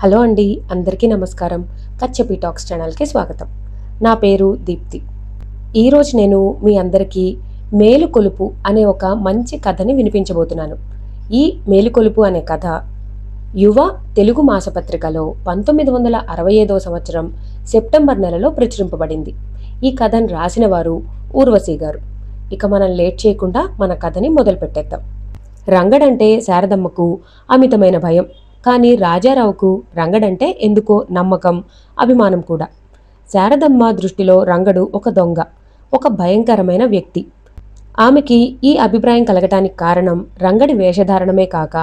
Hello అండి, అందరికీ నమస్కారం. కచ్చపి టాక్స్ ఛానల్కి స్వాగతం. నా పేరు దీప్తి. ఈరోజు నేను మీ అందరికీ మేలుకొలుపు అనే ఒక మంచి కథని వినిపించబోతున్నాను. ఈ మేలుకొలుపు అనే కథ యువ తెలుగు మాసపత్రికలో 1965 సంవత్సరం సెప్టెంబర్ నెలలో ప్రచురింపబడింది. ఈ కథను రాసిన వారు ఊర్వశి గారు. ఇక మనం లేట్ చేయకుండా మన కథని మొదలు పెట్టేద్దాం. రంగడంటే శారదమ్మకు అమితమైన భయం. కానీ రాజారావుకు రంగడంటే ఎందుకో నమ్మకం, అభిమానం కూడా. శారదమ్మ దృష్టిలో రంగడు ఒక దొంగ, ఒక భయంకరమైన వ్యక్తి. ఆమెకి ఈ అభిప్రాయం కలగటానికి కారణం రంగడి వేషధారణమే కాక,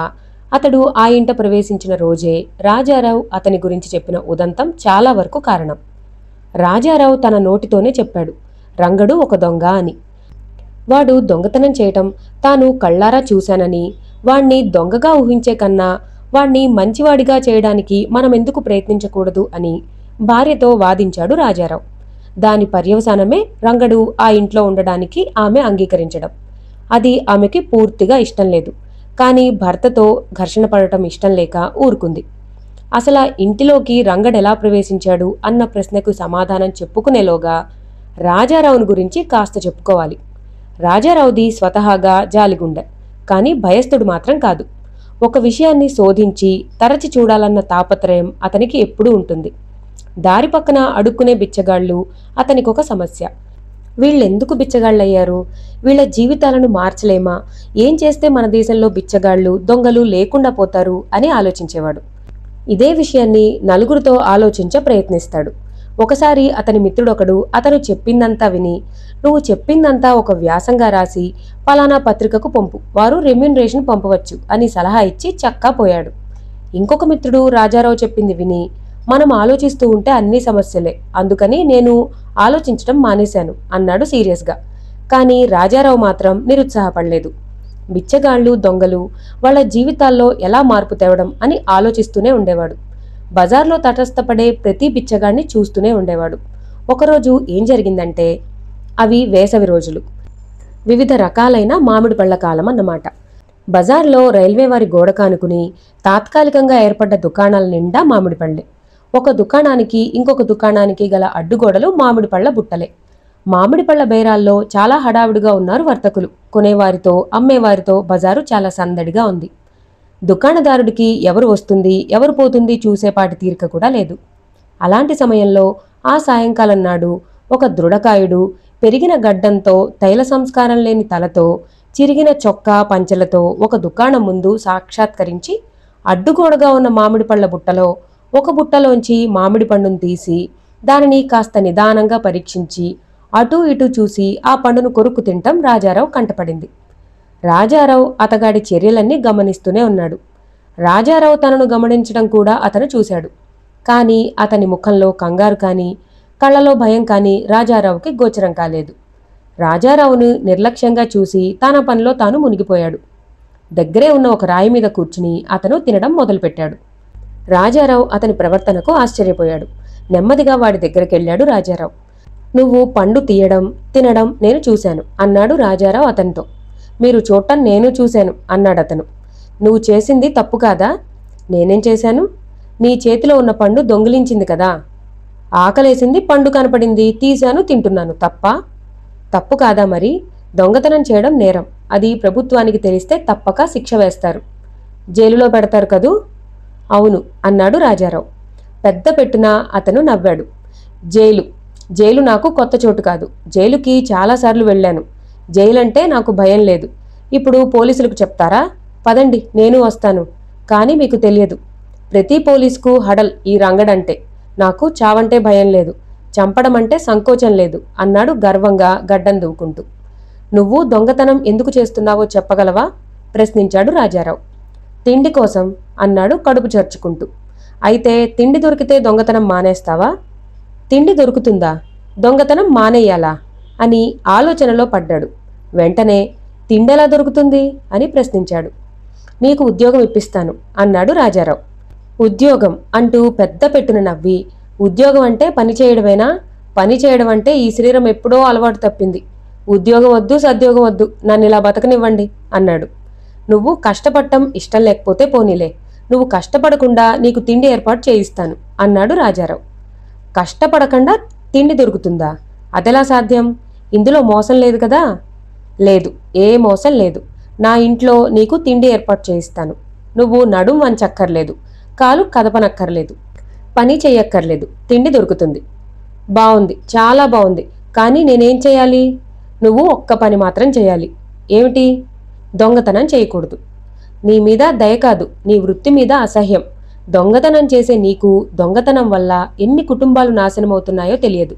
అతడు ఆ ఇంట ప్రవేశించిన రోజే రాజారావు అతని గురించి చెప్పిన ఉదంతం చాలా వరకు కారణం. రాజారావు తన నోటితోనే చెప్పాడు, రంగడు ఒక దొంగ అని. వాడు దొంగతనం చేయటం తాను కళ్ళారా చూశానని, వాణ్ణి దొంగగా ఊహించే కన్నా వాణ్ణి మంచివాడిగా చేయడానికి మనమెందుకు ప్రయత్నించకూడదు అని భార్యతో వాదించాడు రాజారావు. దాని పర్యవసానమే రంగడు ఆ ఇంట్లో ఉండడానికి ఆమె అంగీకరించడం. అది ఆమెకి పూర్తిగా ఇష్టం లేదు. కానీ భర్తతో ఘర్షణ పడటం ఇష్టం లేక ఊరుకుంది. అసలు ఆ ఇంటిలోకి రంగడెలా ప్రవేశించాడు అన్న ప్రశ్నకు సమాధానం చెప్పుకునేలోగా రాజారావుని గురించి కాస్త చెప్పుకోవాలి. రాజారావుది స్వతహాగా జాలిగుండె, కానీ భయస్థుడు మాత్రం కాదు. ఒక విషయాన్ని శోధించి తరచి చూడాలన్న తాపత్రయం అతనికి ఎప్పుడూ ఉంటుంది. దారి పక్కన అడుక్కునే బిచ్చగాళ్ళు అతనికొక సమస్య. వీళ్ళెందుకు బిచ్చగాళ్ళయ్యారు? వీళ్ళ జీవితాలను మార్చలేమా? ఏం చేస్తే మన దేశంలో బిచ్చగాళ్ళు, దొంగలు లేకుండా పోతారు అని ఆలోచించేవాడు. ఇదే విషయాన్ని నలుగురితో ఆలోచించ ప్రయత్నిస్తాడు. ఒకసారి అతని మిత్రుడొకడు అతను చెప్పిందంతా విని, నువ్వు చెప్పిందంతా ఒక వ్యాసంగా రాసి పలానా పత్రికకు పంపు, వారు రెమ్యూనరేషన్ పంపవచ్చు అని సలహా ఇచ్చి చక్కా పోయాడు. ఇంకొక మిత్రుడు రాజారావు చెప్పింది విని, మనం ఆలోచిస్తూ ఉంటే అన్ని సమస్యలే, అందుకని నేను ఆలోచించడం మానేశాను అన్నాడు సీరియస్గా. కానీ రాజారావు మాత్రం నిరుత్సాహపడలేదు. బిచ్చగాళ్ళు, దొంగలు వాళ్ళ జీవితాల్లో ఎలా మార్పు తేవడం అని ఆలోచిస్తూనే ఉండేవాడు. బజార్లో తటస్థపడే ప్రతి బిచ్చగాడిని చూస్తూనే ఉండేవాడు. ఒకరోజు ఏం జరిగిందంటే, అవి వేసవి రోజులు, వివిధ రకాలైన మామిడి పళ్ళ కాలం అన్నమాట. బజార్లో రైల్వే వారి గోడ కానుకుని తాత్కాలికంగా ఏర్పడ్డ దుకాణాల నిండా మామిడి పళ్ళే. ఒక దుకాణానికి ఇంకొక దుకాణానికి గల అడ్డుగోడలు మామిడి పళ్ళ బుట్టలే. మామిడి పళ్ళ బేరాల్లో చాలా హడావిడిగా ఉన్నారు వర్తకులు. కొనేవారితో అమ్మేవారితో బజారు చాలా సందడిగా ఉంది. దుకాణదారుడికి ఎవరు వస్తుంది ఎవరు పోతుంది చూసేపాటి తీరిక కూడా లేదు. అలాంటి సమయంలో ఆ సాయంకాలం నాడు ఒక దృఢకాయుడు, పెరిగిన గడ్డంతో, తైల సంస్కారం లేని తలతో, చిరిగిన చొక్కా పంచెలతో ఒక దుకాణం ముందు సాక్షాత్కరించి అడ్డుగోడగా ఉన్న మామిడి పళ్ళ బుట్టలో ఒక బుట్టలోంచి మామిడి పండును తీసి దానిని కాస్త నిదానంగా పరీక్షించి అటూ ఇటూ చూసి ఆ పండును కొరుక్కు తింటం రాజారావు కంటపడింది. రాజారావు అతగాడి చర్యలన్నీ గమనిస్తూనే ఉన్నాడు. రాజారావు తనను గమనించడం కూడా అతను చూశాడు. కానీ అతని ముఖంలో కంగారు కానీ, కళ్ళలో భయం కానీ రాజారావుకి గోచరం కాలేదు. రాజారావును నిర్లక్ష్యంగా చూసి తన పనిలో తాను మునిగిపోయాడు. దగ్గరే ఉన్న ఒక రాయి మీద కూర్చుని అతను తినడం మొదలుపెట్టాడు. రాజారావు అతని ప్రవర్తనకు ఆశ్చర్యపోయాడు. నెమ్మదిగా వాడి దగ్గరకెళ్ళాడు రాజారావు. నువ్వు పండు తీయడం, తినడం నేను చూశాను అన్నాడు రాజారావు అతనితో. మీరు చూడటం నేను చూశాను అన్నాడతను. నువ్వు చేసింది తప్పు కాదా? నేనేం చేశాను? నీ చేతిలో ఉన్న పండు దొంగిలించింది కదా. ఆకలేసింది, పండు కనపడింది, తీశాను, తింటున్నాను. తప్పా? తప్పు కాదా మరి? దొంగతనం చేయడం నేరం. అది ప్రభుత్వానికి తెలిస్తే తప్పక శిక్ష వేస్తారు, జైలులో పెడతారు కదూ. అవును అన్నాడు రాజారావు. పెద్ద పెట్టున అతను నవ్వాడు. జైలు నాకు కొత్త చోటు కాదు. జైలుకి చాలాసార్లు వెళ్ళాను. జైలంటే నాకు భయం లేదు. ఇప్పుడు పోలీసులకు చెప్తారా? పదండి, నేను వస్తాను. కానీ మీకు తెలియదు, ప్రతి పోలీసుకు హడల్ ఈ రంగడంటే. నాకు చావంటే భయం లేదు, చంపడం అంటే సంకోచం లేదు అన్నాడు గర్వంగా గడ్డం దువ్వుకుంటూ. నువ్వు దొంగతనం ఎందుకు చేస్తున్నావో చెప్పగలవా? ప్రశ్నించాడు రాజారావు. తిండి కోసం అన్నాడు కడుపు చర్చుకుంటూ. అయితే తిండి దొరికితే దొంగతనం మానేస్తావా? తిండి దొరుకుతుందా, దొంగతనం మానేయాలా అని ఆలోచనలో పడ్డాడు. వెంటనే తిండెలా దొరుకుతుంది అని ప్రశ్నించాడు. నీకు ఉద్యోగం ఇప్పిస్తాను అన్నాడు రాజారావు. ఉద్యోగం అంటూ పెద్ద పెట్టున నవ్వి, ఉద్యోగం అంటే పని చేయడమేనా? పని చేయడం అంటే ఈ శరీరం ఎప్పుడో అలవాటు తప్పింది. ఉద్యోగం వద్దు, సద్యోగం వద్దు, నన్ను ఇలా బతకనివ్వండి అన్నాడు. నువ్వు కష్టపడటం ఇష్టం లేకపోతే పోనీలే, నువ్వు కష్టపడకుండా నీకు తిండి ఏర్పాటు చేయిస్తాను అన్నాడు రాజారావు. కష్టపడకుండా తిండి దొరుకుతుందా? అదెలా సాధ్యం? ఇందులో మోసం లేదు కదా? లేదు, ఏ మోసం లేదు. నా ఇంట్లో నీకు తిండి ఏర్పాటు చేయిస్తాను. నువ్వు నడుం వంచక్కర్లేదు, కాలు కదపనక్కర్లేదు, పని చెయ్యక్కర్లేదు, తిండి దొరుకుతుంది. బావుంది, చాలా బావుంది. కానీ నేనేం చేయాలి? నువ్వు ఒక్క పని మాత్రం చేయాలి. ఏమిటి? దొంగతనం చేయకూడదు. నీ మీద దయ కాదు, నీ వృత్తి మీద అసహ్యం. దొంగతనం చేసే నీకు దొంగతనం వల్ల ఎన్ని కుటుంబాలు నాశనమవుతున్నాయో తెలియదు.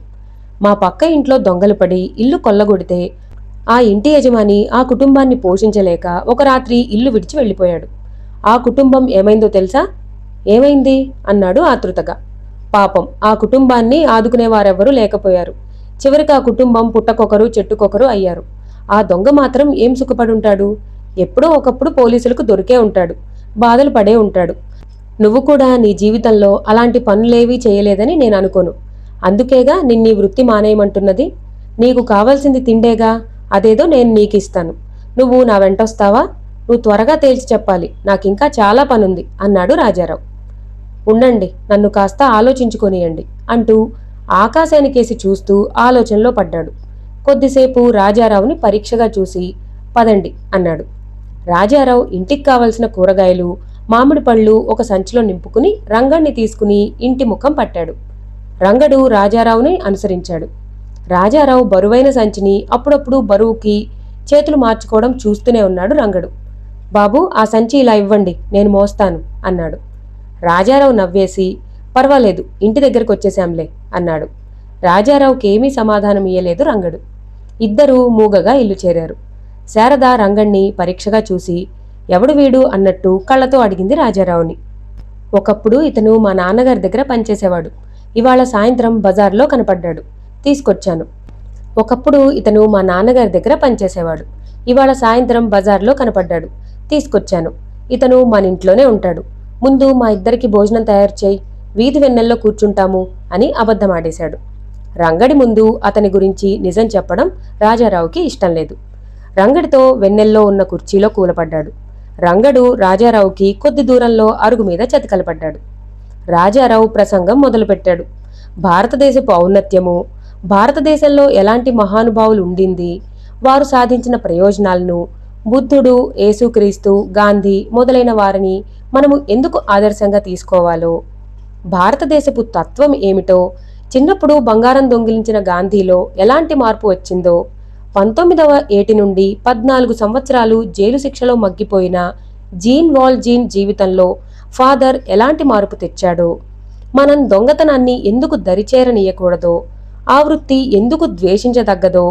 మా పక్క ఇంట్లో దొంగలు పడి ఇల్లు కొల్లగొడితే ఆ ఇంటి యజమాని ఆ కుటుంబాన్ని పోషించలేక ఒక రాత్రి ఇల్లు విడిచి వెళ్ళిపోయాడు. ఆ కుటుంబం ఏమైందో తెలుసా? ఏమైంది అన్నాడు ఆతృతగా. పాపం, ఆ కుటుంబాన్ని ఆదుకునేవారెవ్వరూ లేకపోయారు. చివరికి ఆ కుటుంబం పుట్టకొకరు చెట్టుకొకరు అయ్యారు. ఆ దొంగ మాత్రం ఏం సుఖపడుంటాడు? ఎప్పుడో ఒకప్పుడు పోలీసులకు దొరికే ఉంటాడు, బాధలు పడే ఉంటాడు. నువ్వు కూడా నీ జీవితంలో అలాంటి పనులేవీ చేయలేదని నేను అనుకోను. అందుకేగా నిన్నీ వృత్తి మానేయమంటున్నది. నీకు కావాల్సింది తిండేగా, అదేదో నేను నీకిస్తాను. నువ్వు నా వెంటొస్తావా? నువ్వు త్వరగా తేల్చి చెప్పాలి, నాకింకా చాలా పనుంది అన్నాడు రాజారావు. ఉండండి, నన్ను కాస్త ఆలోచించుకొనియండి అంటూ ఆకాశానికేసి చూస్తూ ఆలోచనలో పడ్డాడు. కొద్దిసేపు రాజారావుని పరీక్షగా చూసి పదండి అన్నాడు. రాజారావు ఇంటికి కావలసిన కూరగాయలు, మామిడి పళ్ళు ఒక సంచిలో నింపుకుని రంగడిని తీసుకుని ఇంటి ముఖం పట్టాడు. రంగడు రాజారావుని అనుసరించాడు. రాజారావు బరువైన సంచిని అప్పుడప్పుడు బరువుకి చేతులు మార్చుకోవడం చూస్తూనే ఉన్నాడు రంగడు. బాబు, ఆ సంచి ఇలా ఇవ్వండి, నేను మోస్తాను అన్నాడు. రాజారావు నవ్వేసి పర్వాలేదు, ఇంటి దగ్గరకు వచ్చేశాంలే అన్నాడు. రాజారావుకేమీ సమాధానం ఇయ్యలేదు రంగడు. ఇద్దరూ మూగగా ఇల్లు చేరారు. శారద రంగణ్ణి పరీక్షగా చూసి ఎవడు వీడు అన్నట్టు కళ్ళతో అడిగింది రాజారావుని. ఒకప్పుడు ఇతను మా నాన్నగారి దగ్గర పనిచేసేవాడు. ఇవాళ సాయంత్రం బజార్లో కనపడ్డాడు, తీసుకొచ్చాను. ఒకప్పుడు ఇతను మా నాన్నగారి దగ్గర పనిచేసేవాడు. ఇవాళ సాయంత్రం బజార్లో కనపడ్డాడు, తీసుకొచ్చాను. ఇతను మన ఇంట్లోనే ఉంటాడు. ముందు మా ఇద్దరికి భోజనం తయారు చేయి, వీధి వెన్నెల్లో కూర్చుంటాము అని అబద్ధమాడేశాడు. రంగడి ముందు అతని గురించి నిజం చెప్పడం రాజారావుకి ఇష్టం లేదు. రంగడితో వెన్నెల్లో ఉన్న కుర్చీలో కూలపడ్డాడు. రంగడు రాజారావుకి కొద్ది దూరంలో అరుగు మీద చతికలపడ్డాడు. రాజారావు ప్రసంగం మొదలుపెట్టాడు. భారతదేశపు ఔన్నత్యము, భారతదేశంలో ఎలాంటి మహానుభావులు ఉండింది, వారు సాధించిన ప్రయోజనాలను, బుద్ధుడు, యేసుక్రీస్తు, గాంధీ మొదలైన వారిని మనము ఎందుకు ఆదర్శంగా తీసుకోవాలో, భారతదేశపు తత్వం ఏమిటో, చిన్నప్పుడు బంగారం దొంగిలించిన గాంధీలో ఎలాంటి మార్పు వచ్చిందో, 19వ ఏటి నుండి 14 సంవత్సరాలు జైలు శిక్షలో మగ్గిపోయిన జీన్ వాల్జీన్ జీవితంలో ఫాదర్ ఎలాంటి మార్పు తెచ్చాడో, మనం దొంగతనాన్ని ఎందుకు దరిచేరనీయకూడదో, ఆ వృత్తి ఎందుకు ద్వేషించదగ్గదో,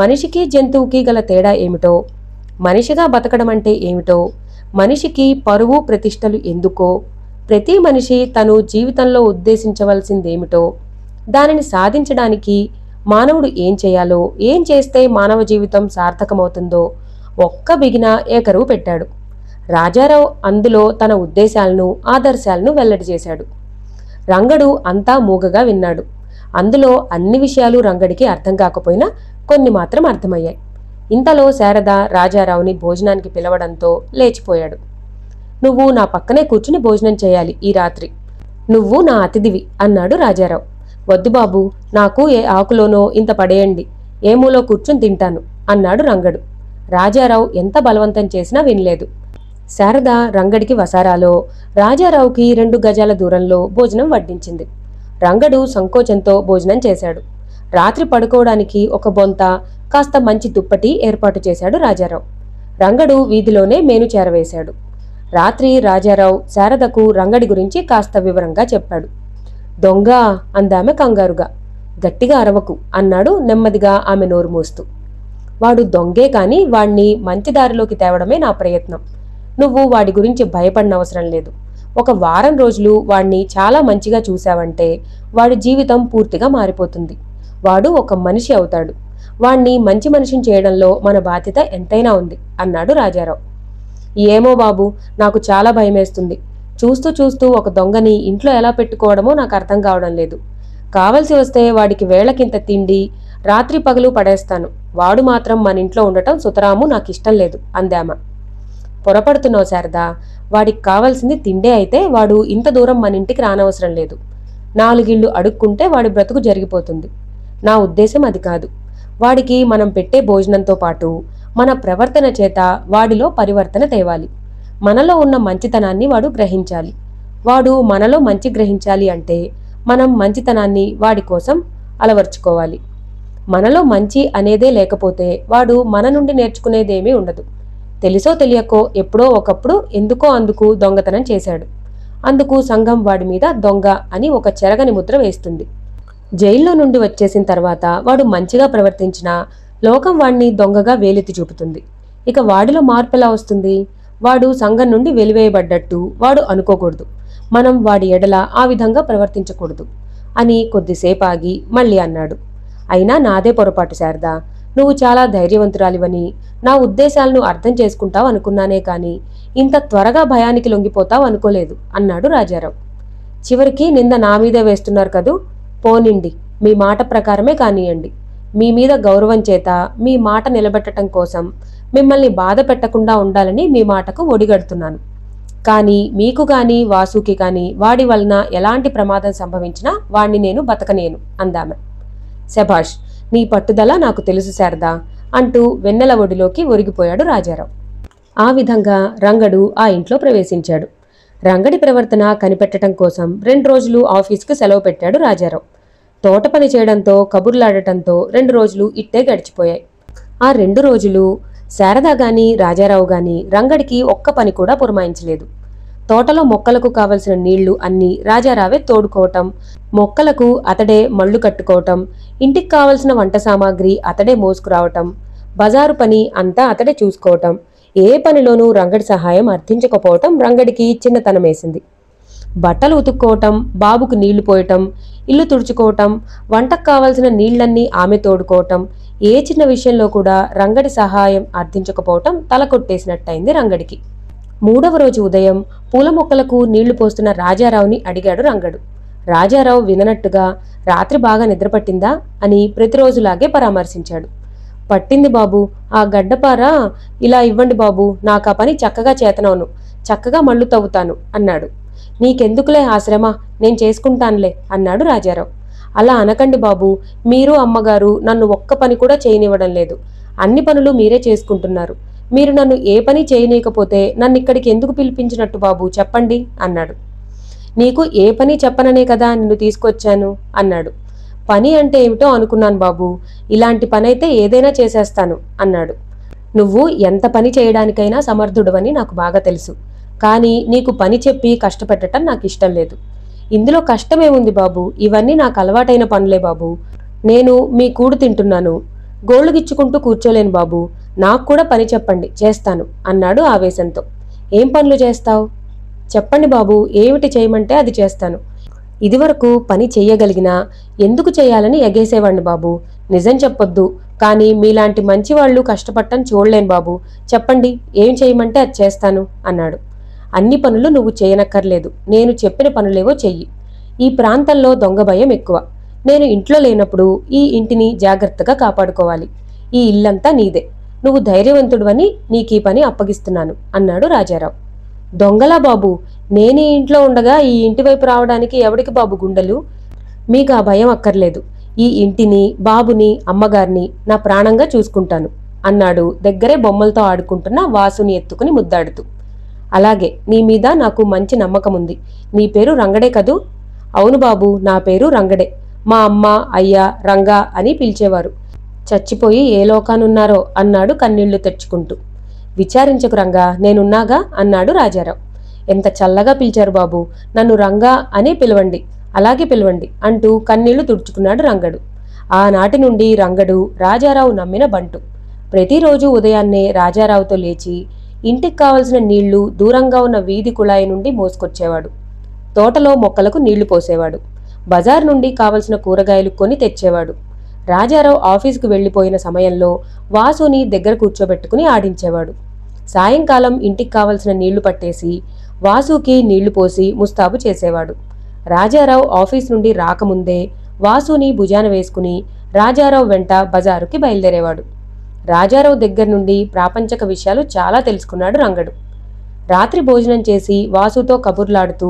మనిషికి జంతువుకి గల తేడా ఏమిటో, మనిషిగా బతకడం అంటే ఏమిటో, మనిషికి పరువు ప్రతిష్టలు ఎందుకో, ప్రతి మనిషి తను జీవితంలో ఉద్దేశించవలసిందేమిటో, దానిని సాధించడానికి మానవుడు ఏం చేయాలో, ఏం చేస్తే మానవ జీవితం సార్థకమవుతుందో ఒక్క బిగిన ఏకరువు పెట్టాడు. రాజారావు అందులో తన ఉద్దేశాలను, ఆదర్శాలను వెల్లడి చేశాడు. రంగడు అంతా మూగగా విన్నాడు. అందులో అన్ని విషయాలు రంగడికి అర్థం కాకపోయినా కొన్ని మాత్రం అర్థమయ్యాయి. ఇంతలో శారద రాజారావుని భోజనానికి పిలవడంతో లేచిపోయాడు. నువ్వు నా పక్కనే కూర్చుని భోజనం చేయాలి ఈ రాత్రి. నువ్వు నా అతిథివి అన్నాడు రాజారావు. వద్దు బాబు, నాకు ఏ ఆకులోనో ఇంత పడేయండి, ఏ మూలో కూర్చుని తింటాను అన్నాడు రంగడు. రాజారావు ఎంత బలవంతం చేసినా వినలేదు. శారద రంగడికి వసారాలో, రాజారావుకి 2 గజాల దూరంలో భోజనం వడ్డించింది. రంగడు సంకోచంతో భోజనం చేశాడు. రాత్రి పడుకోవడానికి ఒక బొంత, కాస్త మంచి దుప్పటి ఏర్పాటు చేశాడు రాజారావు. రంగడు వీధిలోనే మేను చేరవేశాడు. రాత్రి రాజారావు శారదకు రంగడి గురించి కాస్త వివరంగా చెప్పాడు. దొంగ అందామె కంగారుగా. గట్టిగా అరవకు అన్నాడు నెమ్మదిగా ఆమె నోరు మూస్తూ. వాడు దొంగే కాని వాణ్ణి మంచి దారిలోకి తేవడమే నా ప్రయత్నం. నువ్వు వాడి గురించి భయపడనవసరం లేదు. ఒక వారం రోజులు వాణ్ణి చాలా మంచిగా చూశావంటే వాడి జీవితం పూర్తిగా మారిపోతుంది. వాడు ఒక మనిషి అవుతాడు. వాణ్ణి మంచి మనిషిని చేయడంలో మన బాధ్యత ఎంతైనా ఉంది అన్నాడు రాజారావు. ఏమో బాబు, నాకు చాలా భయమేస్తుంది. చూస్తూ చూస్తూ ఒక దొంగని ఇంట్లో ఎలా పెట్టుకోవడమో నాకు అర్థం కావడం లేదు. కావలసి వస్తే వాడికి వేళకింత తిండి రాత్రి పగలు పడేస్తాను. వాడు మాత్రం మన ఇంట్లో ఉండటం సుతరాము నాకు ఇష్టం లేదు అందామ. పొరపడుతున్నావు శారదా. వాడికి కావాల్సింది తిండే అయితే వాడు ఇంత దూరం మన ఇంటికి రానవసరం లేదు. 4 ఇళ్ళు అడుక్కుంటే వాడి బ్రతుకు జరిగిపోతుంది. నా ఉద్దేశం అది కాదు. వాడికి మనం పెట్టే భోజనంతో పాటు మన ప్రవర్తన చేత వాడిలో పరివర్తన తేవాలి. మనలో ఉన్న మంచితనాన్ని వాడు గ్రహించాలి. వాడు మనలో మంచి గ్రహించాలి అంటే మనం మంచితనాన్ని వాడి కోసం అలవర్చుకోవాలి. మనలో మంచి అనేదే లేకపోతే వాడు మన నుండి నేర్చుకునేదేమీ ఉండదు. తెలుసో తెలియకో ఎప్పుడో ఒకప్పుడు ఎందుకో అందుకు దొంగతనం చేశాడు. అందుకు సంఘం వాడి మీద దొంగ అని ఒక చెరగని ముద్ర వేస్తుంది. జైల్లో నుండి వచ్చేసిన తర్వాత వాడు మంచిగా ప్రవర్తించినా లోకం వాడిని దొంగగా వేలెత్తి చూపుతుంది. ఇక వాడిలో మార్పు ఎలా వస్తుంది? వాడు సంఘం నుండి వెలివేయబడ్డట్టు వాడు అనుకోకూడదు. మనం వాడి ఎడల ఆ విధంగా ప్రవర్తించకూడదు అని కొద్దిసేపు ఆగి మళ్ళీ అన్నాడు. అయినా నాదే పొరపాటు శారదా. నువ్వు చాలా ధైర్యవంతురాలివని, నా ఉద్దేశాలను అర్థం చేసుకుంటావు అనుకున్నానే కాని ఇంత త్వరగా భయానికి లొంగిపోతావు అనుకోలేదు అన్నాడు రాజారావు. చివరికి నింద నా మీదే వేస్తున్నారు కదూ. పోనిండి, మీ మాట ప్రకారమే కానియండి. మీ మీద గౌరవం చేత మీ మాట నిలబెట్టడం కోసం మిమ్మల్ని బాధ పెట్టకుండా ఉండాలని మీ మాటకు ఒడిగడుతున్నాను. కానీ మీకు కానీ వాసుకి కానీ వాడి వలన ఎలాంటి ప్రమాదం సంభవించినా వాణ్ణి నేను బతకనేను అందామె. శభాష్, నీ పట్టుదల నాకు తెలుసు శారదా అంటూ వెన్నెల ఒడిలోకి ఒరిగిపోయాడు రాజారావు. ఆ విధంగా రంగడు ఆ ఇంట్లో ప్రవేశించాడు. రంగడి ప్రవర్తన కనిపెట్టడం కోసం 2 రోజులు ఆఫీస్కు సెలవు పెట్టాడు రాజారావు. తోట పని చేయడంతో కబుర్లాడటంతో 2 రోజులు ఇట్టే గడిచిపోయాయి. ఆ 2 రోజులు శారదా గాని రాజారావు గాని రంగడికి ఒక్క పని కూడా పురమాయించలేదు. తోటలో మొక్కలకు కావలసిన నీళ్లు అన్నీ రాజారావే తోడుకోవటం, మొక్కలకు అతడే మళ్ళు కట్టుకోవటం, ఇంటికి కావలసిన వంట సామాగ్రి అతడే మోసుకురావటం, బజారు పని అంతా అతడే చూసుకోవటం. ఏ పనిలోనూ రంగడి సహాయం అర్థించకపోవటం రంగడికి చిన్నతనమేసింది. బట్టలు ఉతుక్కోవటం, బాబుకు నీళ్లు పోయటం, ఇల్లు తుడుచుకోవటం, వంటకు కావలసిన నీళ్లన్నీ ఆమె తోడుకోవటం, ఏ చిన్న విషయంలో కూడా రంగడి సహాయం అర్థించకపోవటం తల కొట్టేసినట్టయింది రంగడికి. 3వ రోజు ఉదయం పూల మొక్కలకు నీళ్లు పోస్తున్న రాజారావుని అడిగాడు రంగడు. రాజారావు విననట్టుగా రాత్రి బాగా నిద్రపట్టిందా అని ప్రతిరోజులాగే పరామర్శించాడు. పట్టింది బాబు, ఆ గడ్డపార ఇలా ఇవ్వండి బాబు, నాకా పని చక్కగా చేతనవును, చక్కగా మళ్ళు తవ్వుతాను అన్నాడు. నీకెందుకులే ఆశ్రమ, నేను చేసుకుంటానులే అన్నాడు రాజారావు. అలా అనకండి బాబు, మీరు అమ్మగారు నన్ను ఒక్క పని కూడా చేయనివ్వడం లేదు. అన్ని పనులు మీరే చేసుకుంటున్నారు. మీరు నన్ను ఏ పని చేయనీయకపోతే నన్ను ఇక్కడికి ఎందుకు పిలిపించినట్టు బాబు చెప్పండి అన్నాడు. నీకు ఏ పని చెప్పననే కదా నిన్ను తీసుకొచ్చాను అన్నాడు. పని అంటే ఏమిటో అనుకున్నాను బాబు, ఇలాంటి పనైతే ఏదైనా చేసేస్తాను అన్నాడు. నువ్వు ఎంత పని చేయడానికైనా సమర్థుడవని నాకు బాగా తెలుసు. కానీ నీకు పని చెప్పి కష్టపెట్టడం నాకు ఇష్టం లేదు. ఇందులో కష్టమేముంది బాబు, ఇవన్నీ నాకు అలవాటైన పనులే బాబు. నేను మీ కూడు తింటున్నాను, గోళ్లు గిచ్చుకుంటూ కూర్చోలేను బాబు, నాకు కూడా పని చెప్పండి, చేస్తాను అన్నాడు ఆవేశంతో. ఏం పనులు చేస్తావు? చెప్పండి బాబు, ఏమిటి చేయమంటే అది చేస్తాను. ఇదివరకు పని చెయ్యగలిగినా ఎందుకు చేయాలని ఎగేసేవాణ్ణి బాబు. నిజం చెప్పొద్దు, కానీ మీలాంటి మంచివాళ్లు కష్టపడటం చూడలేను బాబు. చెప్పండి, ఏం చేయమంటే అది చేస్తాను అన్నాడు. అన్ని పనులు నువ్వు చేయనక్కర్లేదు, నేను చెప్పిన పనులేవో చెయ్యి. ఈ ప్రాంతంలో దొంగ భయం ఎక్కువ. నేను ఇంట్లో లేనప్పుడు ఈ ఇంటిని జాగ్రత్తగా కాపాడుకోవాలి. ఈ ఇల్లంతా నీదే. నువ్వు ధైర్యవంతుడువని నీకీ పని అప్పగిస్తున్నాను అన్నాడు రాజారావు. దొంగలా బాబు, నేనే ఇంట్లో ఉండగా ఈ ఇంటి వైపు రావడానికి ఎవడికి బాబు గుండెలు? మీకు ఆ భయం అక్కర్లేదు. ఈ ఇంటిని, బాబుని, అమ్మగారిని నా ప్రాణంగా చూసుకుంటాను అన్నాడు దగ్గరే బొమ్మలతో ఆడుకుంటున్న వాసుని ఎత్తుకుని ముద్దాడుతూ. అలాగే, నీ మీద నాకు మంచి నమ్మకం ఉంది. నీ పేరు రంగడే కదూ? అవును బాబు, నా పేరు రంగడే. మా అమ్మ, అయ్య రంగా అని పిలిచేవారు. చచ్చిపోయి ఏ లోకానున్నారో అన్నాడు కన్నీళ్లు తెచ్చుకుంటూ. విచారించకు రంగా, నేనున్నాగా అన్నాడు రాజారావు. ఎంత చల్లగా పిలిచారు బాబు, నన్ను రంగా అనే పిలవండి, అలాగే పిలవండి అంటూ కన్నీళ్లు తుడుచుకున్నాడు రంగడు. ఆనాటి నుండి రంగడు రాజారావు నమ్మిన బంటు. ప్రతిరోజు ఉదయాన్నే రాజారావుతో లేచి ఇంటికి కావలసిన నీళ్లు దూరంగా ఉన్న వీధి కుళాయి నుండి మోసుకొచ్చేవాడు. తోటలో మొక్కలకు నీళ్లు పోసేవాడు. బజార్ నుండి కావలసిన కూరగాయలు కొని తెచ్చేవాడు. రాజారావు ఆఫీసుకు వెళ్లిపోయిన సమయంలో వాసుని దగ్గర కూర్చోబెట్టుకుని ఆడించేవాడు. సాయంకాలం ఇంటికి కావలసిన నీళ్లు పట్టేసి వాసుకి నీళ్లు పోసి ముస్తాబు చేసేవాడు. రాజారావు ఆఫీస్ నుండి రాకముందే వాసుని భుజాన వేసుకుని రాజారావు వెంట బజారుకి బయలుదేరేవాడు. రాజారావు దగ్గర నుండి ప్రాపంచక విషయాలు చాలా తెలుసుకున్నాడు రంగడు. రాత్రి భోజనం చేసి వాసుతో కబుర్లాడుతూ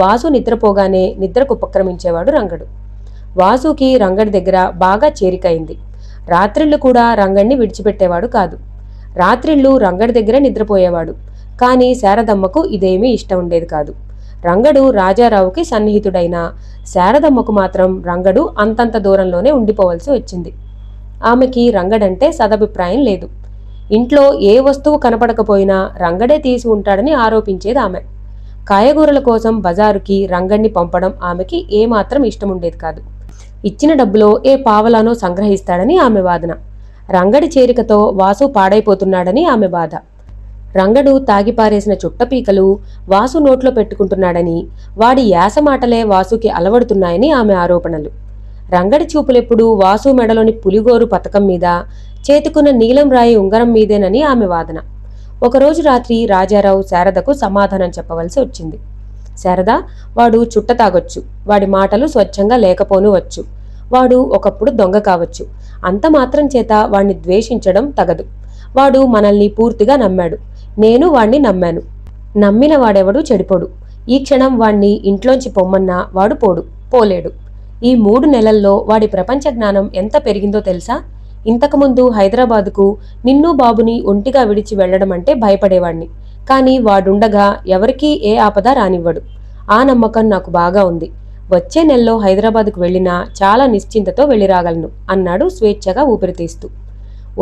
వాసు నిద్రపోగానే నిద్రకు ఉపక్రమించేవాడు రంగడు. వాసుకి రంగడి దగ్గర బాగా చేరికైంది. రాత్రిళ్ళు కూడా రంగడిని విడిచిపెట్టేవాడు కాదు. రాత్రిళ్ళు రంగడి దగ్గర నిద్రపోయేవాడు. కానీ శారదమ్మకు ఇదేమీ ఇష్టం ఉండేది కాదు. రంగడు రాజారావుకి సన్నిహితుడైన శారదమ్మకు మాత్రం రంగడు అంతంత దూరంలోనే ఉండిపోవలసి వచ్చింది. ఆమెకి రంగడంటే సదభిప్రాయం లేదు. ఇంట్లో ఏ వస్తువు కనపడకపోయినా రంగడే తీసి ఉంటాడని ఆరోపించేది ఆమె. కాయగూరల కోసం బజారుకి రంగడిని పంపడం ఆమెకి ఏమాత్రం ఇష్టముండేది కాదు. ఇచ్చిన డబ్బులో ఏ పావలానో సంగ్రహిస్తాడని ఆమె వాదన. రంగడి చేరికతో వాసు పాడైపోతున్నాడని ఆమె బాధ. రంగడు తాగిపారేసిన చుట్టపీకలు వాసు నోట్లో పెట్టుకుంటున్నాడని, వాడి యాసమాటలే వాసుకి అలవడుతున్నాయని ఆమె ఆరోపణలు. రంగడి చూపులెప్పుడూ వాసు మెడలోని పులిగోరు పతకం మీద, చేతుకున్న నీలం రాయి ఉంగరం మీదేనని ఆమె వాదన. ఒకరోజు రాత్రి రాజారావు శారదకు సమాధానం చెప్పవలసి వచ్చింది. శారద, వాడు చుట్ట తాగొచ్చు, వాడి మాటలు స్వచ్ఛంగా లేకపోను వచ్చు, వాడు ఒకప్పుడు దొంగ కావచ్చు, అంత మాత్రం చేత వాణ్ణి ద్వేషించడం తగదు. వాడు మనల్ని పూర్తిగా నమ్మాడు, నేను వాణ్ణి నమ్మాను. నమ్మిన వాడెవడు చెడిపోడు. ఈ క్షణం వాణ్ణి ఇంట్లోంచి పొమ్మన్నా వాడు పోలేడు. ఈ 3 నెలల్లో వాడి ప్రపంచ జ్ఞానం ఎంత పెరిగిందో తెలుసా? ఇంతకుముందు హైదరాబాదుకు నిన్ను బాబుని ఒంటిగా విడిచి వెళ్లడం అంటే భయపడేవాణ్ణి. కానీ వాడుండగా ఎవరికీ ఏ ఆపద రానివ్వడు. ఆ నమ్మకం నాకు బాగా ఉంది. వచ్చే నెలలో హైదరాబాదుకు వెళ్ళినా చాలా నిశ్చింతతో వెళ్ళిరాగలను అన్నాడు స్వేచ్ఛగా ఊపిరితీస్తూ.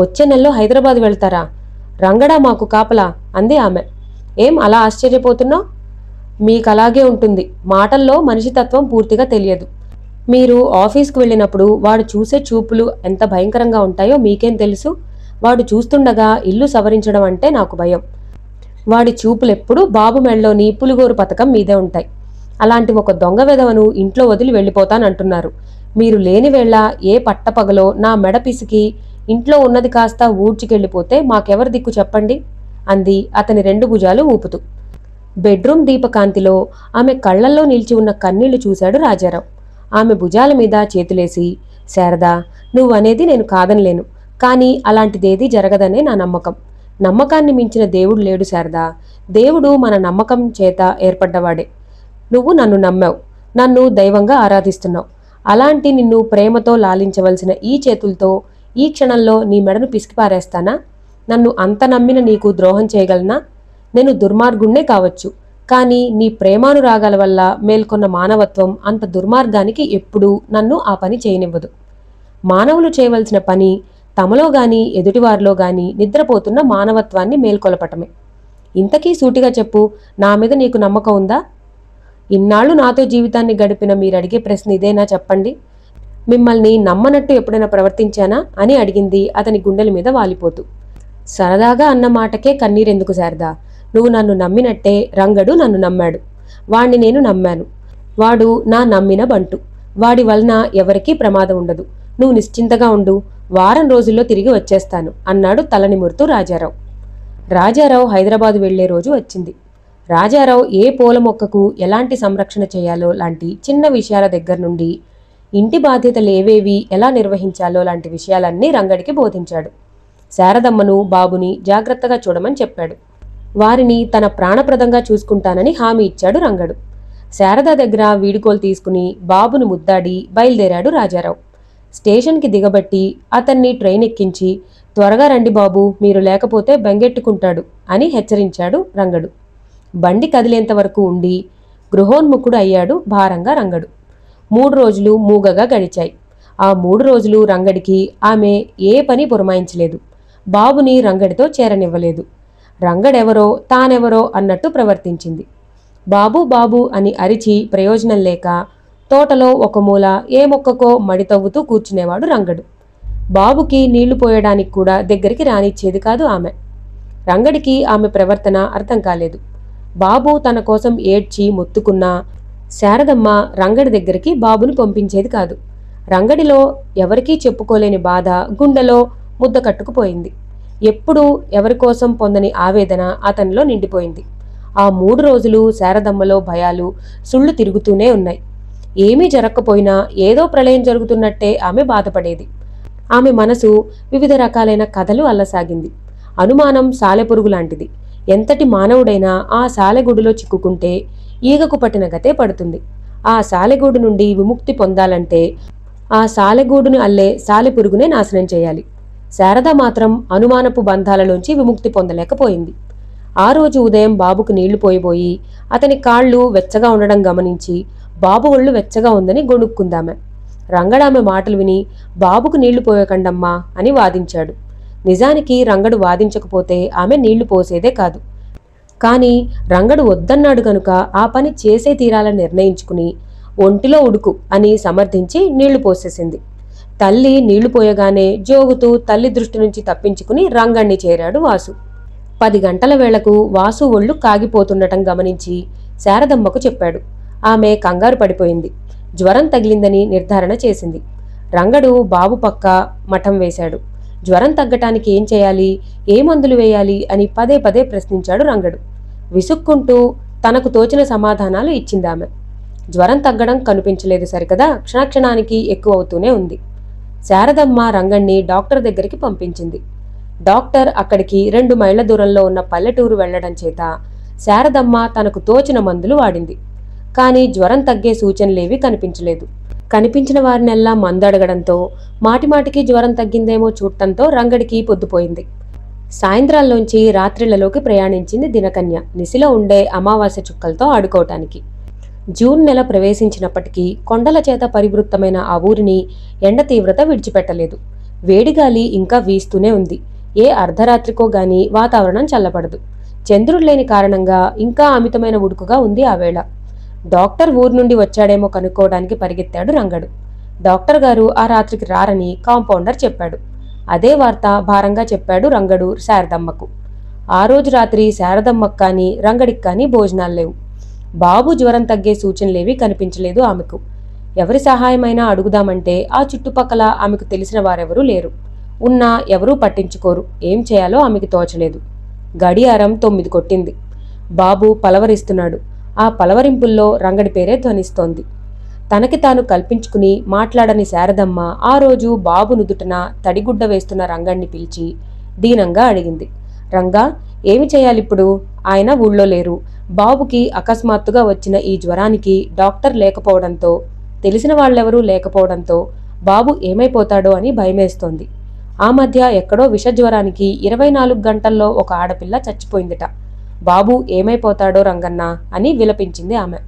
వచ్చే నెలలో హైదరాబాద్ వెళ్తారా? రంగడా మాకు కాపలా అంది ఆమె. ఏం అలా ఆశ్చర్యపోతున్నావు? మీకలాగే ఉంటుంది. మాటల్లో మనిషితత్వం పూర్తిగా తెలియదు. మీరు ఆఫీస్కు వెళ్ళినప్పుడు వాడు చూసే చూపులు ఎంత భయంకరంగా ఉంటాయో మీకేం తెలుసు? వాడు చూస్తుండగా ఇల్లు సవరించడం అంటే నాకు భయం. వాడి చూపులెప్పుడూ బాబు మెళ్ళలోని పులిగోరు పతకం మీదే ఉంటాయి. అలాంటి ఒక దొంగ వెధవను ఇంట్లో వదిలి వెళ్ళిపోతానంటున్నారు. మీరు లేని వేళ ఏ పట్టపగలో నా మెడ పిసికి ఇంట్లో ఉన్నది కాస్త ఊడ్చికెళ్ళిపోతే మాకెవరి దిక్కు చెప్పండి అంది అతని 2 భుజాలు ఊపుతూ. బెడ్రూమ్ దీపకాంతిలో ఆమె కళ్లల్లో నిలిచి ఉన్న కన్నీళ్లు చూశాడు రాజారావు. ఆమె భుజాల మీద చేతులేసి, శారదా, నువ్వనేది నేను కాదనలేను, కానీ అలాంటిదేదీ జరగదనే నా నమ్మకం. నమ్మకాన్ని మించిన దేవుడు లేడు శారదా. దేవుడు మన నమ్మకం చేత ఏర్పడ్డవాడే. నువ్వు నన్ను నమ్మావు, నన్ను దైవంగా ఆరాధిస్తున్నావు. అలాంటి నిన్ను ప్రేమతో లాలించవలసిన ఈ చేతులతో ఈ క్షణంలో నీ మెడను పిసికిపారేస్తానా? నన్ను అంత నమ్మిన నీకు ద్రోహం చేయగలనా? నేను దుర్మార్గుణ్ణే కావచ్చు, కానీ నీ ప్రేమానురాగాల వల్ల మేల్కొన్న మానవత్వం అంత దుర్మార్గానికి ఎప్పుడూ నన్ను ఆ పని చేయనివ్వదు. మానవులు చేయవలసిన పని తమలో గాని ఎదుటివారిలో గాని నిద్రపోతున్న మానవత్వాన్ని మేల్కొలపటమే. ఇంతకీ సూటిగా చెప్పు, నా మీద నీకు నమ్మకం ఉందా? ఇన్నాళ్ళు నాతో జీవితాన్ని గడిపిన మీరడిగే ప్రశ్న ఇదేనా చెప్పండి. మిమ్మల్ని నమ్మనట్టు ఎప్పుడైనా ప్రవర్తించానా అని అడిగింది అతని గుండెల మీద వాలిపోతూ. సరదాగా అన్న మాటకే కన్నీరెందుకు శారదా? నువ్వు నన్ను నమ్మినట్టే రంగడు నన్ను నమ్మాడు. వాణ్ణి నేను నమ్మాను. వాడు నా నమ్మిన బంటు. వాడి వలన ఎవరికీ ప్రమాదం ఉండదు. నువ్వు నిశ్చింతగా ఉండు, వారం రోజుల్లో తిరిగి వచ్చేస్తాను అన్నాడు తలనిమురుతూ రాజారావు. రాజారావు హైదరాబాదు వెళ్లే రోజు వచ్చింది. రాజారావు ఏ పూల మొక్కకు ఎలాంటి సంరక్షణ చేయాలో లాంటి చిన్న విషయాల దగ్గర నుండి ఇంటి బాధ్యతలు ఏవేవి ఎలా నిర్వహించాలో లాంటి విషయాలన్నీ రంగడికి బోధించాడు. శారదమ్మను బాబుని జాగ్రత్తగా చూడమని చెప్పాడు. వారిని తన ప్రాణప్రదంగా చూసుకుంటానని హామీ ఇచ్చాడు రంగడు. శారద దగ్గర వీడుకోలు తీసుకుని బాబును ముద్దాడి బయలుదేరాడు రాజారావు. స్టేషన్కి దిగబట్టి అతన్ని ట్రైన్ ఎక్కించి, త్వరగా రండి బాబు, మీరు లేకపోతే బెంగెట్టుకుంటాడు అని హెచ్చరించాడు రంగడు. బండి కదిలేంత వరకు ఉండి గృహోన్ముఖుడు అయ్యాడు భారంగా రంగడు. 3 రోజులు మూగగా గడిచాయి. ఆ 3 రోజులు రంగడికి ఆమె ఏ పని పురమాయించలేదు. బాబుని రంగడితో చేరనివ్వలేదు. రంగడెవరో తానెవరో అన్నట్టు ప్రవర్తించింది. బాబు బాబు అని అరిచి ప్రయోజనం లేక తోటలో ఒక మూల ఏ మొక్కకో మడితవ్వుతూ కూర్చునేవాడు రంగడు. బాబుకి నీళ్లు పోయడానికి కూడా దగ్గరికి రానిచ్చేది కాదు ఆమె. రంగడికి ఆమె ప్రవర్తన అర్థం కాలేదు. బాబు తన కోసం ఏడ్చి మొత్తుకున్నా శారదమ్మ రంగడి దగ్గరికి బాబును పంపించేది కాదు. రంగడిలో ఎవరికీ చెప్పుకోలేని బాధ గుండెలో ముద్ద కట్టుకుపోయింది. ఎప్పుడూ ఎవరికోసం పొందని ఆవేదన అతనిలో నిండిపోయింది. ఆ 3 రోజులు శారదమ్మలో భయాలు సుళ్ళు తిరుగుతూనే ఉన్నాయి. ఏమీ జరగకపోయినా ఏదో ప్రళయం జరుగుతున్నట్టే ఆమె బాధపడేది. ఆమె మనసు వివిధ రకాలైన కథలు అల్లసాగింది. అనుమానం సాలెపురుగు లాంటిది. ఎంతటి మానవుడైనా ఆ సాలెగూడులో చిక్కుకుంటే ఈగకు పట్టిన గతే పడుతుంది. ఆ సాలెగూడు నుండి విముక్తి పొందాలంటే ఆ సాలెగూడును అల్లే సాలెపురుగునే నాశనం చేయాలి. శారద మాత్రం అనుమానపు బంధాలలోంచి విముక్తి పొందలేకపోయింది. ఆ రోజు ఉదయం బాబుకు నీళ్లు పోయిపోయి అతని కాళ్ళు వెచ్చగా ఉండడం గమనించి బాబు ఒళ్ళు వెచ్చగా ఉందని గొణుక్కుందామె. రంగడామె మాటలు విని బాబుకు నీళ్లు పోయకండమ్మా అని వాదించాడు. నిజానికి రంగడు వాదించకపోతే ఆమె నీళ్లు పోసేదే కాదు. కాని రంగడు వద్దన్నాడు కనుక ఆ పని చేసే తీరాలని నిర్ణయించుకుని ఒంటిలో ఉడుకు అని సమర్థించి నీళ్లు పోసేసింది. తల్లి నీళ్లు పోయగానే జోగుతూ తల్లి దృష్టి నుంచి తప్పించుకుని రంగణ్ణి చేరాడు వాసు. 10 గంటల వేళకు వాసు ఒళ్ళు కాగిపోతుండటం గమనించి శారదమ్మకు చెప్పాడు. ఆమె కంగారు పడిపోయింది. జ్వరం తగిలిందని నిర్ధారణ చేసింది. రంగడు బాబు పక్క మఠం వేశాడు. జ్వరం తగ్గటానికి ఏం చేయాలి, ఏ మందులు వేయాలి అని పదే పదే ప్రశ్నించాడు రంగడు. విసుక్కుంటూ తనకు తోచిన సమాధానాలు ఇచ్చిందామె. జ్వరం తగ్గడం కనిపించలేదు సరికదా, క్షణక్షణానికి ఎక్కువ అవుతూనే ఉంది. శారదమ్మ రంగణ్ణి డాక్టర్ దగ్గరికి పంపించింది. డాక్టర్ అక్కడికి 2 మైళ్ల దూరంలో ఉన్న పల్లెటూరు వెళ్లడం చేత శారదమ్మ తనకు తోచిన మందులు వాడింది. కాని జ్వరం తగ్గే సూచనలేవీ కనిపించలేదు. కనిపించిన వారినెల్లా మందు అడగడంతో మాటిమాటికి జ్వరం తగ్గిందేమో చూడటంతో రంగడికి పొద్దుపోయింది. సాయంత్రాల్లోంచి రాత్రిళ్లలోకి ప్రయాణించింది దినకన్య నిశిలో ఉండే అమావాస్య చుక్కలతో ఆడుకోవటానికి. జూన్ నెల ప్రవేశించినప్పటికీ కొండల చేత పరివృత్తమైన ఆ ఊరిని ఎండ తీవ్రత విడిచిపెట్టలేదు. వేడిగాలి ఇంకా వీస్తూనే ఉంది. ఏ అర్ధరాత్రికో గాని వాతావరణం చల్లబడదు. చంద్రుడు లేని కారణంగా ఇంకా అమితమైన ఉడుకుగా ఉంది ఆ వేళ. డాక్టర్ ఊరు నుండి వచ్చాడేమో కనుక్కోవడానికి పరిగెత్తాడు రంగడు. డాక్టర్ గారు ఆ రాత్రికి రారని కాంపౌండర్ చెప్పాడు. అదే వార్త భారంగా చెప్పాడు రంగడు శారదమ్మకు. ఆ రోజు రాత్రి శారదమ్మకు కానీ రంగడికి కానీ భోజనాలు లేవు. బాబు జ్వరం తగ్గే సూచనలేవీ కనిపించలేదు ఆమెకు. ఎవరి సహాయమైనా అడుగుదామంటే ఆ చుట్టుపక్కల ఆమెకు తెలిసిన వారెవరూ లేరు. ఉన్నా ఎవరూ పట్టించుకోరు. ఏం చేయాలో ఆమెకు తోచలేదు. గడియారం 9 కొట్టింది. బాబు పలవరిస్తున్నాడు. ఆ పలవరింపుల్లో రంగడి పేరే ధ్వనిస్తోంది. తనకి తాను కల్పించుకుని మాట్లాడని శారదమ్మ ఆ రోజు బాబు నుదుటన తడిగుడ్డ వేస్తున్న రంగణ్ణి పిలిచి దీనంగా అడిగింది. రంగా, ఏమి చేయాలిప్పుడు? ఆయన ఊళ్ళో లేరు. బాబుకి అకస్మాత్తుగా వచ్చిన ఈ జ్వరానికి డాక్టర్ లేకపోవడంతో, తెలిసిన వాళ్ళెవరూ లేకపోవడంతో బాబు ఏమైపోతాడో అని భయమేస్తోంది. ఆ మధ్య ఎక్కడో విషజ్వరానికి 24 గంటల్లో ఒక ఆడపిల్ల చచ్చిపోయిందిట. బాబు ఏమైపోతాడో రంగన్న అని విలపించింది ఆమె.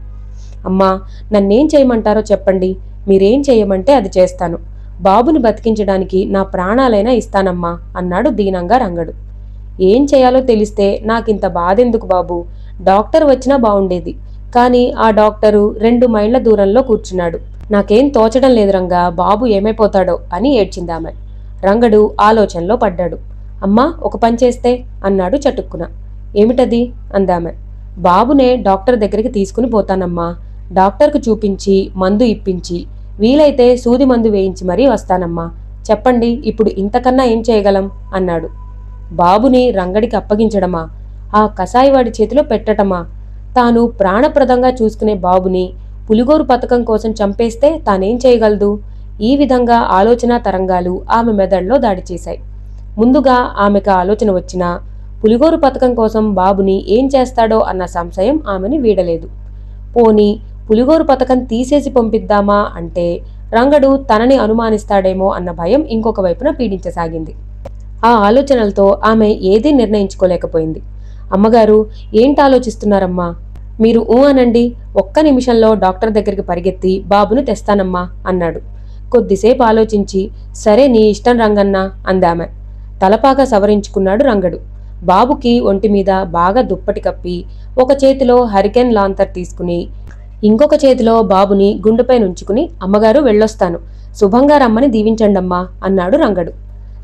అమ్మా, నన్నేం చేయమంటారో చెప్పండి. మీరేం చేయమంటే అది చేస్తాను. బాబుని బతికించడానికి నా ప్రాణాలైనా ఇస్తానమ్మా అన్నాడు దీనంగా రంగడు. ఏం చేయాలో తెలిస్తే నాకింత బాధెందుకు బాబు? డాక్టర్ వచ్చినా బావుండేది. కానీ ఆ డాక్టరు 2 మైళ్ల దూరంలో కూర్చున్నాడు. నాకేం తోచడం లేదు రంగా, బాబు ఏమైపోతాడో అని ఏడ్చిందామె. రంగడు ఆలోచనలో పడ్డాడు. అమ్మా, ఒక పని చేస్తే అన్నాడు చటుక్కున. ఏమిటది అందామె. బాబునే డాక్టర్ దగ్గరికి తీసుకుని పోతానమ్మా. డాక్టర్కు చూపించి మందు ఇప్పించి వీలైతే సూది మందు వేయించి మరీ వస్తానమ్మా. చెప్పండి, ఇప్పుడు ఇంతకన్నా ఏం చేయగలం అన్నాడు. బాబుని రంగడికి అప్పగించడమా? ఆ కసాయివాడి చేతిలో పెట్టటమా? తాను ప్రాణప్రదంగా చూసుకునే బాబుని పులిగోరు పథకం కోసం చంపేస్తే తానేం చేయగలదు? ఈ విధంగా ఆలోచన తరంగాలు ఆమె మెదడులో దాడి చేశాయి. ముందుగా ఆమెకు ఆలోచన వచ్చినా పులిగోరు పథకం కోసం బాబుని ఏం చేస్తాడో అన్న సంశయం ఆమెని వీడలేదు. పోనీ పులిగోరు పథకం తీసేసి పంపిద్దామా అంటే రంగడు తనని అనుమానిస్తాడేమో అన్న భయం ఇంకొక వైపున పీడించసాగింది. ఆ ఆలోచనలతో ఆమె ఏదీ నిర్ణయించుకోలేకపోయింది. అమ్మగారు, ఏంటి ఆలోచిస్తున్నారమ్మా? మీరు అనండి, ఒక్క నిమిషంలో డాక్టర్ దగ్గరికి పరిగెత్తి బాబును తెస్తానమ్మా అన్నాడు. కొద్దిసేపు ఆలోచించి సరే నీ ఇష్టం రంగన్న అందామె. తలపాగా సవరించుకున్నాడు రంగడు. బాబుకి ఒంటిమీద బాగా దుప్పటి కప్పి ఒక చేతిలో హరికెన్ లాంతర్ తీసుకుని ఇంకొక చేతిలో బాబుని గుండెపై నుంచుకుని అమ్మగారు వెళ్ళొస్తాను, శుభంగా రమ్మని దీవించండమ్మా అన్నాడు రంగడు.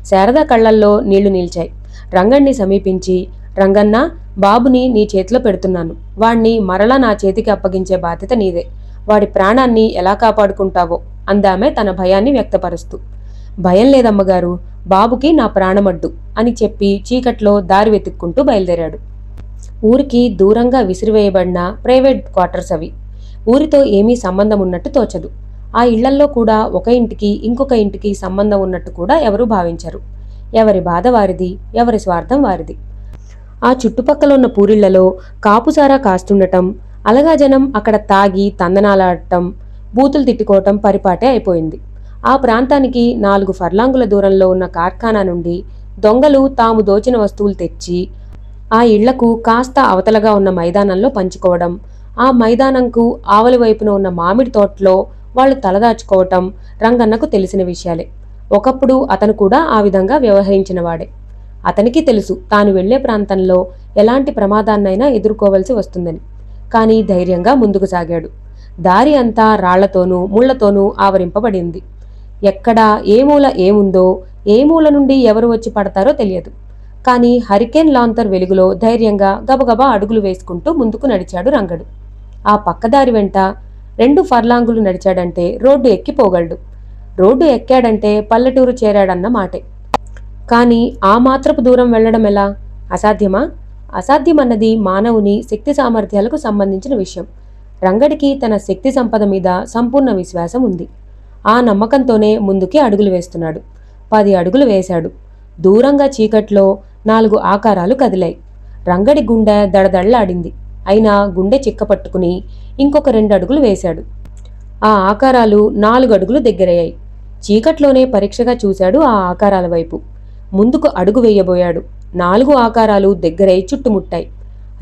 శారద కళ్లల్లో నీళ్లు నిల్చాయి. రంగణ్ణి సమీపించి, రంగన్న, బాబుని నీ చేతిలో పెడుతున్నాను. వాణ్ణి మరలా నా చేతికి అప్పగించే బాధ్యత నీదే. వాడి ప్రాణాన్ని ఎలా కాపాడుకుంటావో అందామె తన భయాన్ని వ్యక్తపరుస్తూ. భయం లేదమ్మగారు, బాబుకి నా ప్రాణమడ్డు అని చెప్పి చీకట్లో దారి వెతుక్కుంటూ బయలుదేరాడు. ఊరికి దూరంగా విసిరివేయబడిన ప్రైవేట్ క్వార్టర్స్ అవి. ఊరితో ఏమీ సంబంధం ఉన్నట్టు తోచదు. ఆ ఇళ్లల్లో కూడా ఒక ఇంటికి ఇంకొక ఇంటికి సంబంధం ఉన్నట్టు కూడా ఎవరూ భావించరు. ఎవరి బాధ వారిది, ఎవరి స్వార్థం వారిది. ఆ చుట్టుపక్కల ఉన్న పూరిళ్లలో కాపుసారా కాస్తుండటం, అలగా జనం అక్కడ తాగి తందనాలాడటం, బూతులు తిట్టుకోవటం పరిపాటే అయిపోయింది. ఆ ప్రాంతానికి 4 ఫర్లాంగుల దూరంలో ఉన్న కార్ఖానా నుండి దొంగలు తాము దోచిన వస్తువులు తెచ్చి ఆ ఇళ్లకు కాస్త అవతలగా ఉన్న మైదానంలో పంచుకోవడం, ఆ మైదానంకు ఆవలి వైపున ఉన్న మామిడి తోటలో వాళ్లు తలదాచుకోవటం రంగన్నకు తెలిసిన విషయాలే. ఒకప్పుడు అతను కూడా ఆ విధంగా వ్యవహరించినవాడే. అతనికి తెలుసు తాను వెళ్లే ప్రాంతంలో ఎలాంటి ప్రమాదాన్నైనా ఎదుర్కోవలసి వస్తుందని. కానీ ధైర్యంగా ముందుకు సాగాడు. దారి అంతా రాళ్లతోనూ ముళ్లతోనూ ఆవరింపబడింది. ఎక్కడ ఏ మూల ఏముందో, ఏ మూల నుండి ఎవరు వచ్చి పడతారో తెలియదు. కానీ హరికేన్ లాంతర్ వెలుగులో ధైర్యంగా గబగబా అడుగులు వేసుకుంటూ ముందుకు నడిచాడు రంగడు. ఆ పక్కదారి వెంట 2 ఫర్లాంగులు నడిచాడంటే రోడ్డు ఎక్కిపోగలడు. రోడ్డు ఎక్కాడంటే పల్లెటూరు చేరాడన్న మాటే. కానీ ఆ మాత్రపు దూరం వెళ్లడం ఎలా? అసాధ్యమా? అసాధ్యమన్నది మానవుని శక్తి సామర్థ్యాలకు సంబంధించిన విషయం. రంగడికి తన శక్తి సంపద మీద సంపూర్ణ విశ్వాసం ఉంది. ఆ నమ్మకంతోనే ముందుకి అడుగులు వేస్తున్నాడు. 10 అడుగులు వేశాడు. దూరంగా చీకట్లో 4 ఆకారాలు కదిలాయి. రంగడి గుండె దడదళ్లాడింది. అయినా గుండె చిక్కపట్టుకుని ఇంకొక 2 అడుగులు వేశాడు. ఆ ఆకారాలు 4 అడుగులు దగ్గరయ్యాయి. చీకట్లోనే పరీక్షగా చూశాడు ఆ ఆకారాల వైపు. ముందుకు అడుగు వేయబోయాడు. 4 ఆకారాలు దగ్గరై చుట్టుముట్టాయి.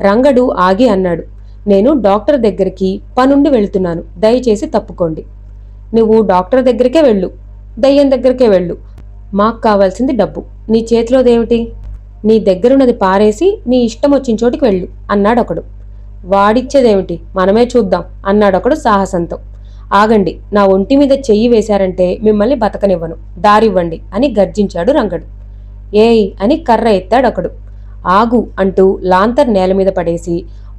రంగడు ఆగి అన్నాడు, నేను డాక్టర్ దగ్గరికి పనుండి వెళుతున్నాను, దయచేసి తప్పుకోండి. నువ్వు డాక్టర్ దగ్గరికే వెళ్ళు, దయ్యం దగ్గరికే వెళ్ళు. మాకు కావాల్సింది డబ్బు. నీ చేతిలోదేమిటి? నీ దగ్గరున్నది పారేసి నీ ఇష్టం వచ్చిన చోటికి వెళ్ళు అన్నాడొకడు. వాడిచ్చేదేమిటి, మనమే చూద్దాం అన్నాడొకడు సాహసంతో. ఆగండి, నా ఒంటి మీద చెయ్యి వేశారంటే మిమ్మల్ని బతకనివ్వను, దారివ్వండి అని గర్జించాడు రంగడు. ఏయ్ అని కర్ర ఎత్తాడొకడు. ఆగు అంటూ లాంతర్ నేలమీద పడేసి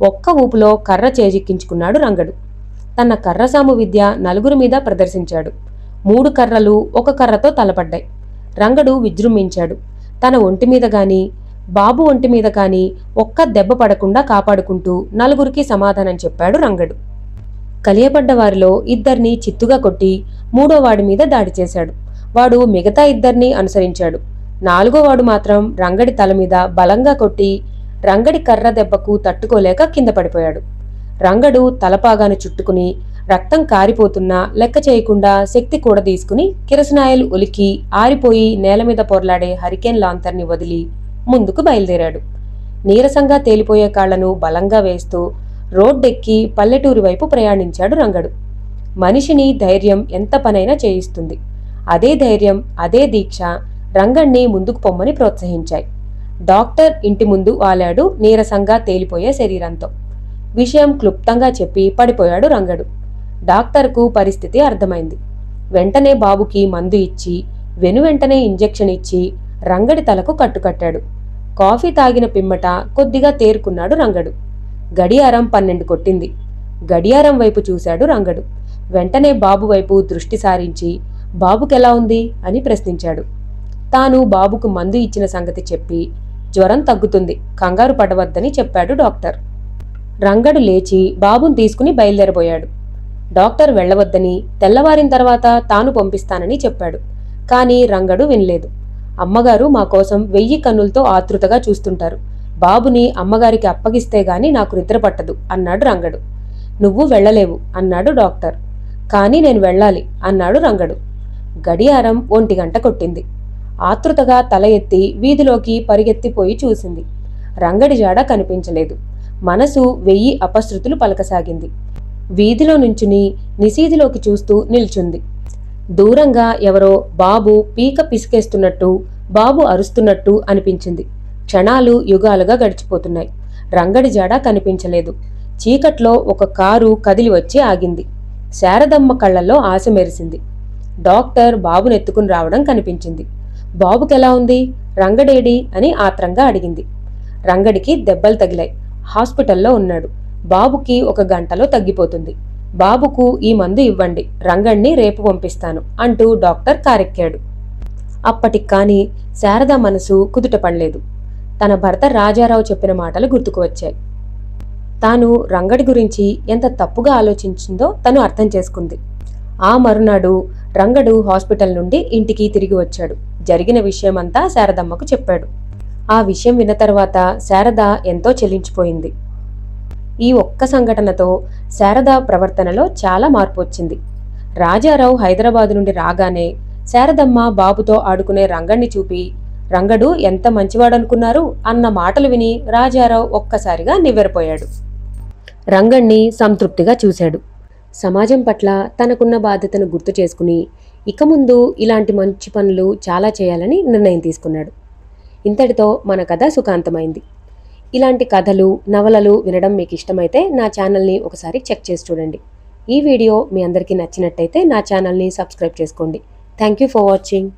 ఒక్క ఊపులో కర్ర చేజిక్కించుకున్నాడు రంగడు. తన కర్రసాము విద్య 4 మీద ప్రదర్శించాడు. 3 కర్రలు ఒక కర్రతో తలపడ్డాయి. రంగడు విజృంభించాడు. తన ఒంటి మీద గాని బాబు ఒంటి మీద కాని ఒక్క దెబ్బ పడకుండా కాపాడుకుంటూ 4కి సమాధానం చెప్పాడు రంగడు. కలియపడ్డ వారిలో 2 చిత్తుగా కొట్టి 3వ వాడి మీద దాడి చేశాడు. వాడు మిగతా 2 అనుసరించాడు. 4వ వాడు మాత్రం రంగడి తల మీద బలంగా కొట్టి రంగడి కర్ర దెబ్బకు తట్టుకోలేక కింద పడిపోయాడు. రంగడు తలపాగాను చుట్టుకుని రక్తం కారిపోతున్నా లెక్క చేయకుండా శక్తి కూడా తీసుకుని కిరసనాయలు ఒలికి ఆరిపోయి నేలమీద పొర్లాడే హరికేన్ లాంతర్ని వదిలి ముందుకు బయలుదేరాడు. నీరసంగా తేలిపోయే కాళ్లను బలంగా వేస్తూ రోడ్డెక్కి పల్లెటూరి వైపు ప్రయాణించాడు రంగడు. మనిషిని ధైర్యం ఎంత పనైనా చేయిస్తుంది. అదే ధైర్యం, అదే దీక్ష రంగణ్ణి ముందుకు పొమ్మని ప్రోత్సహించాయి. డాక్టర్ ఇంటి ముందు వాలాడు నీరసంగా తేలిపోయే శరీరంతో. విషయం క్లుప్తంగా చెప్పి పడిపోయాడు రంగడు. డాక్టర్కు పరిస్థితి అర్థమైంది. వెంటనే బాబుకి మందు ఇచ్చి వెనువెంటనే ఇంజెక్షన్ ఇచ్చి రంగడి తలకు కట్టుకట్టాడు. కాఫీ తాగిన పిమ్మట కొద్దిగా తేరుకున్నాడు రంగడు. గడియారం 12 కొట్టింది. గడియారం వైపు చూశాడు రంగడు. వెంటనే బాబు వైపు దృష్టి సారించి బాబుకెలా ఉంది అని ప్రశ్నించాడు. తాను బాబుకు మందు ఇచ్చిన సంగతి చెప్పి జ్వరం తగ్గుతుంది, కంగారు పడవద్దని చెప్పాడు డాక్టర్. రంగడు లేచి బాబుని తీసుకుని బయలుదేరబోయాడు. డాక్టర్ వెళ్లవద్దని, తెల్లవారిన తర్వాత తాను పంపిస్తానని చెప్పాడు. కానీ రంగడు వినలేదు. అమ్మగారు మా కోసం 1000 కన్నులతో ఆతృతగా చూస్తుంటారు. బాబుని అమ్మగారికి అప్పగిస్తే గాని నాకు నిద్ర పట్టదు అన్నాడు రంగడు. నువ్వు వెళ్లలేవు అన్నాడు డాక్టర్. కానీ నేను వెళ్ళాలి అన్నాడు రంగడు. గడియారం 1 గంట కొట్టింది. ఆతృతగా తల ఎత్తి వీధిలోకి పరిగెత్తిపోయి చూసింది. రంగడి జాడ కనిపించలేదు. మనసు 1000 అపశృతులు పలకసాగింది. వీధిలో నుంచుని నిశీధిలోకి చూస్తూ నిల్చుంది. దూరంగా ఎవరో బాబు పీక పిసికేస్తున్నట్టు, బాబు అరుస్తున్నట్టు అనిపించింది. క్షణాలు యుగాలుగా గడిచిపోతున్నాయి. రంగడి జాడ కనిపించలేదు. చీకట్లో ఒక కారు కదిలి వచ్చి ఆగింది. శారదమ్మ కళ్లలో ఆశ మెరిసింది. డాక్టర్ బాబునెత్తుకుని రావడం కనిపించింది. బాబుకెలా ఉంది, రంగడేడి అని ఆత్రంగా అడిగింది. రంగడికి దెబ్బలు తగిలాయి. హాస్పిటల్లో ఉన్నాడు. బాబుకి 1 గంటలో తగ్గిపోతుంది. బాబుకు ఈ మందు ఇవ్వండి, రంగణ్ణి రేపు పంపిస్తాను అంటూ డాక్టర్ కారెక్కాడు. అప్పటికి కాని శారద మనసు కుదుటపడలేదు. తన భర్త రాజారావు చెప్పిన మాటలు గుర్తుకు వచ్చాయి. తాను రంగడి గురించి ఎంత తప్పుగా ఆలోచించిందో తను అర్థం చేసుకుంది. ఆ మరునాడు రంగడు హాస్పిటల్ నుండి ఇంటికి తిరిగి వచ్చాడు. జరిగిన విషయమంతా శారదమ్మకు చెప్పాడు. ఆ విషయం విన్న తర్వాత శారద ఎంతో చెల్లించిపోయింది. ఈ ఒక్క సంఘటనతో శారద ప్రవర్తనలో చాలా మార్పు వచ్చింది. రాజారావు హైదరాబాదు నుండి రాగానే శారదమ్మ బాబుతో ఆడుకునే రంగణ్ణి చూపి, రంగడు ఎంత మంచివాడనుకున్నారు అన్న మాటలు విని రాజారావు ఒక్కసారిగా నివ్వెరపోయాడు. రంగణ్ణి సంతృప్తిగా చూశాడు. సమాజం పట్ల తనకున్న బాధ్యతను గుర్తు చేసుకుని ఇక ముందు ఇలాంటి మంచి పనులు చాలా చేయాలని నిర్ణయం తీసుకున్నాడు. ఇంతటితో మన కథ సుఖాంతమైంది. ఇలాంటి కథలు, నవలలు వినడం మీకు ఇష్టమైతే నా ఛానల్ని ఒకసారి చెక్ చేసి చూడండి. ఈ వీడియో మీ అందరికీ నచ్చినట్టయితే నా ఛానల్ని సబ్స్క్రైబ్ చేసుకోండి. Thank you for watching.